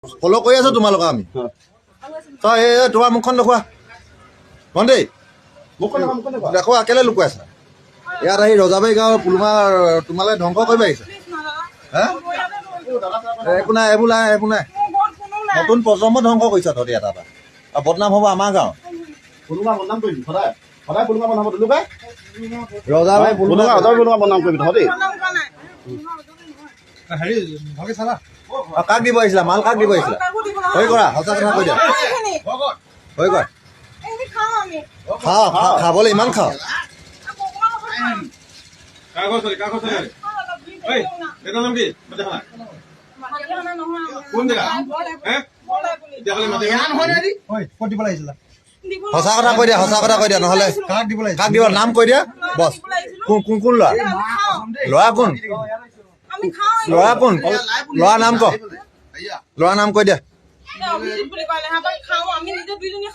ফলো কৰি আছো তোমালোক আমি তই তোমাৰ মুখখন দেখুৱা ভণ্টি দেখুৱা কেলে লুকুৱাই আছা ইয়াত আহি ৰজাবাৰী গাঁৱৰ পুলুমা তোমালে ধ্বংস কৰিব আহিছে হা একো নাই এইবোৰ নাই এইবোৰ নাই নতুন প্ৰজন্ম ধ্বংস কৰিছা তহঁতি এটা আৰু বদনাম হ'ব আমাৰ গাঁৱত ৰজাবাৰী বদনাম কৰিবি তহঁতি কাক দিব আহিছিলা মাল কাক দিব আহিছিলা হৈ কৰা সঁচা কথা কৈ দিয়া হৈ কৰা খাওঁ খাবলৈ ইমান খাওঁ সঁচা কথা কৈ দিয়া সঁচা কথা কৈ দিয়া নহ'লে কাক দিব নাম কৈ দিয়া বছ কোন কোন ল'ৰা ল'ৰা কোন ল'ৰা কোন ল'ৰা নাম ক ল'ৰা নাম কৈ দিয়া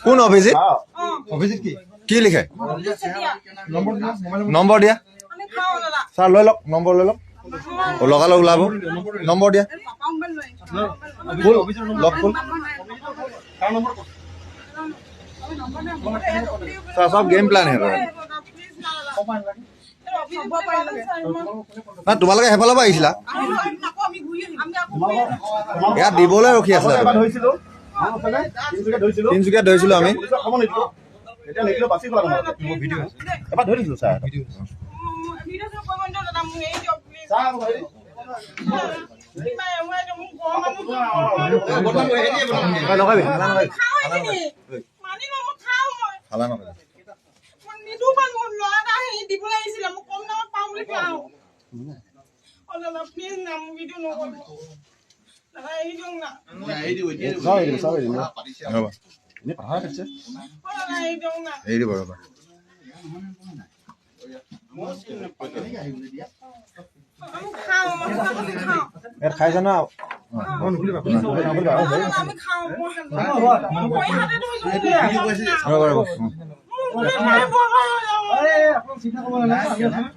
কোন অভিজিত অভিজিত কি লিখে নম্বৰ দিয়া ছাৰ লৈ লওক নম্বৰ লৈ লওক লগালগ ওলাব নম্বৰ দিয়া লগ ফুল ছাৰ চব গেম প্লেন হে তোমালোকে সেইফালৰ পৰা আহিছিলা ইয়াত দিবলৈ ৰখি আছিলা তিনিচুকীয়াত ধৰিছিলো আমি খাইছা না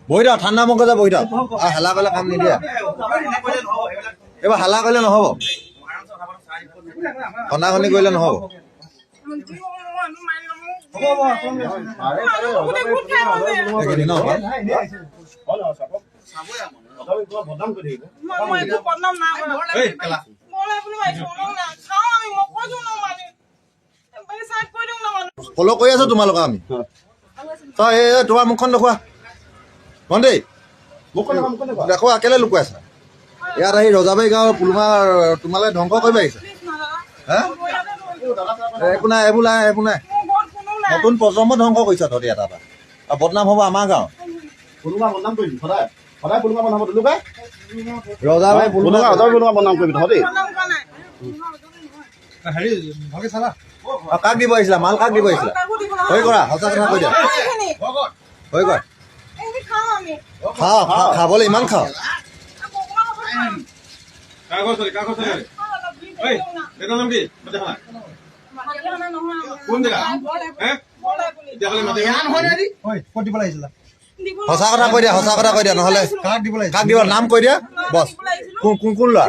বহি থাক ঠাণ্ডা মুখে যা বহি থাক হালা কৰিলে কাম নিদিয়া এইবাৰ হালা কৰিলে নহ'ব খন্দাখনি কৰিলে নহ'ব ফলো কৰি আছো তোমালোক আমি তই তোমাৰ মুখখন দেখুৱা ভণ্টি দেখুৱা কেলে লুকুৱাই আছা ইয়াত আহি ৰজাবাৰী গাঁৱৰ পুলুমা তোমালে ধ্বংস কৰিব আহিছে হা একো নাই এইবোৰ নাই এইবোৰ নাই নতুন প্ৰজন্ম ধ্বংস কৰিছা তহঁতি এটা আৰু বদনাম হ'ব আমাৰ গাঁৱত ৰজাবাৰী বদনাম কৰিবি তহঁতি কাক দিব আহিছিলা মাল কাক দিব আহিছিলা হৈ কৰা সঁচা কথা কৈ দিয়া হৈ কৰা খাওঁ খাবলৈ ইমান খাওঁ সঁচা কথা কৈ দিয়া সঁচা কথা কৈ দিয়া নহ'লে কাক দিব নাম কৈ দিয়া বছ কোন ল'ৰা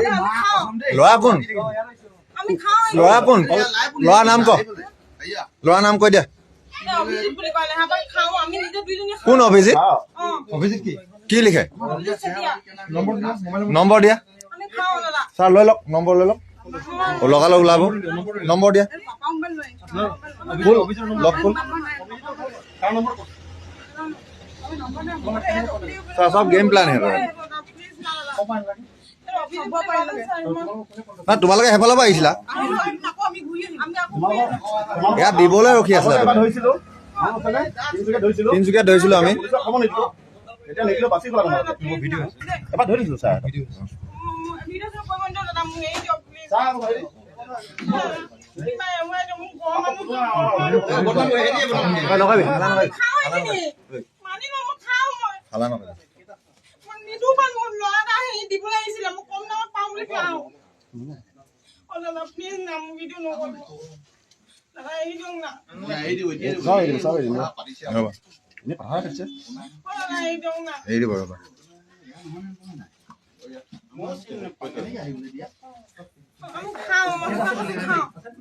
ল'ৰা কোন ল'ৰা কোন ল'ৰা নাম ক ল'ৰা নাম কৈ দিয়া কোন অভিজিত অভিজিত কি লিখে নম্বৰ দিয়া ছাৰ লৈ লওক নম্বৰ লৈ লওক লগালগ ওলাব নম্বৰ দিয়া লগ ফুল ছাৰ চব গেম প্লেন হে তোমালোকে সেইফালৰ পৰা আহিছিলা ইয়াত দিবলৈ ৰখি আছিলা তিনিচুকীয়াত ধৰিছিলো আমি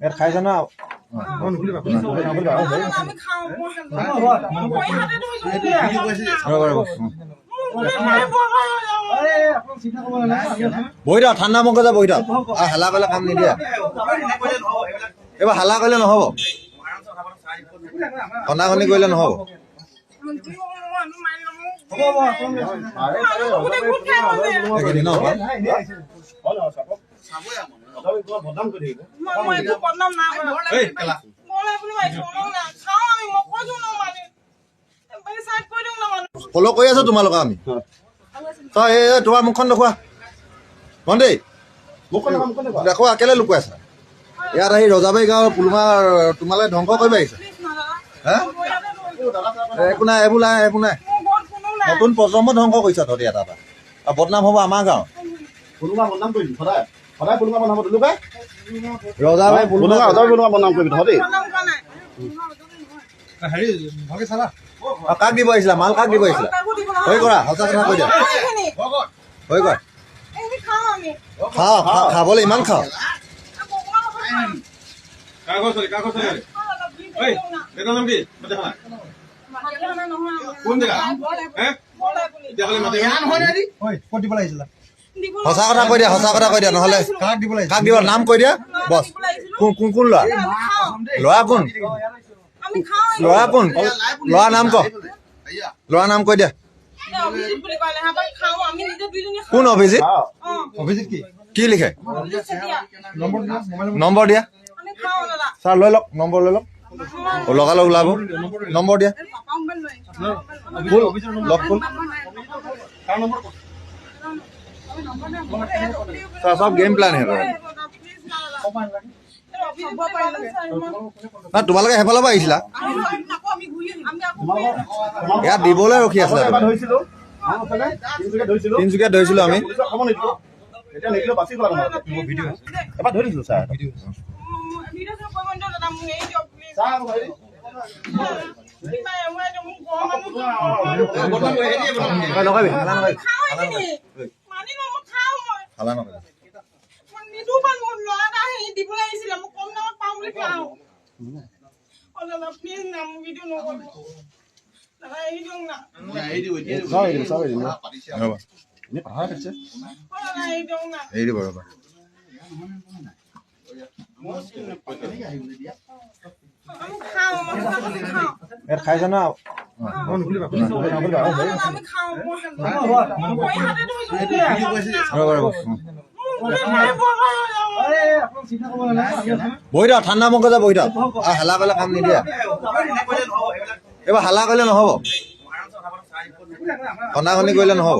ইয়াত খাইছা না বহি থাক ঠাণ্ডা মংকে যা বহি থাক আৰু হালা কৰিলে কাম নিদিয়ে এইবাৰ হালা কৰিলে নহ'ব কণাকণি কৰিলে নহ'ব ফল' কৰি আছো তোমালোকক আমি তই এই তোমাৰ মুখখন দেখুওৱা ভণ্টি দেখুওৱা কেলে লুকুৱাই আছা ইয়াত আহি ৰজাবাৰী গাঁৱৰ পুলুঙা তোমালে ধ্বংস কৰিব আহিছে হা একো নাই এইবোৰ নাই এইবোৰ নাই নতুন প্ৰজন্ম ধ্বংস কৰিছা তহঁতি এটা এটা আৰু বদনাম হ'ব আমাৰ গাঁৱত ৰজাবাৰী বদনাম কৰিবি তহঁতি কাক দিব আহিছিলা মাল কাক দিব আহিছিলা হৈ কৰা সঁচা কথা কৈ দিয়া হৈ কৰা খাওঁ খাবলৈ ইমান খাওঁ সঁচা কথা কৈ দিয়া সঁচা কথা কৈ দিয়া নহ'লে কাক দিব নাম কৈ দিয়া বছ কোন কোন ল'ৰা ল'ৰা কোন ল'ৰা কোন ল'ৰা নাম ক ল'ৰা নাম কৈ দিয়া কোন অভিজিত অভিজিত কি লিখে নম্বৰ দিয়া ছাৰ লৈ লওক নম্বৰ লৈ লওক লগালগ ওলাব নম্বৰ দিয়া ফুল লগ ফুল ছাৰ চব গেম প্লেন হে না তোমালোকে সেইফালৰ পৰা আহিছিলা ইয়াত দিবলৈ ৰখি আছিলা তিনিচুকীয়াত ধৰিছিলো আমি খাইছা না বহি থাক ঠাণ্ডা মংকে যা বহি থাক আৰু হালা কৰিলে কাম নিদিয়ে এইবাৰ হালা কৰিলে নহ'ব কণাকণি কৰিলে নহ'ব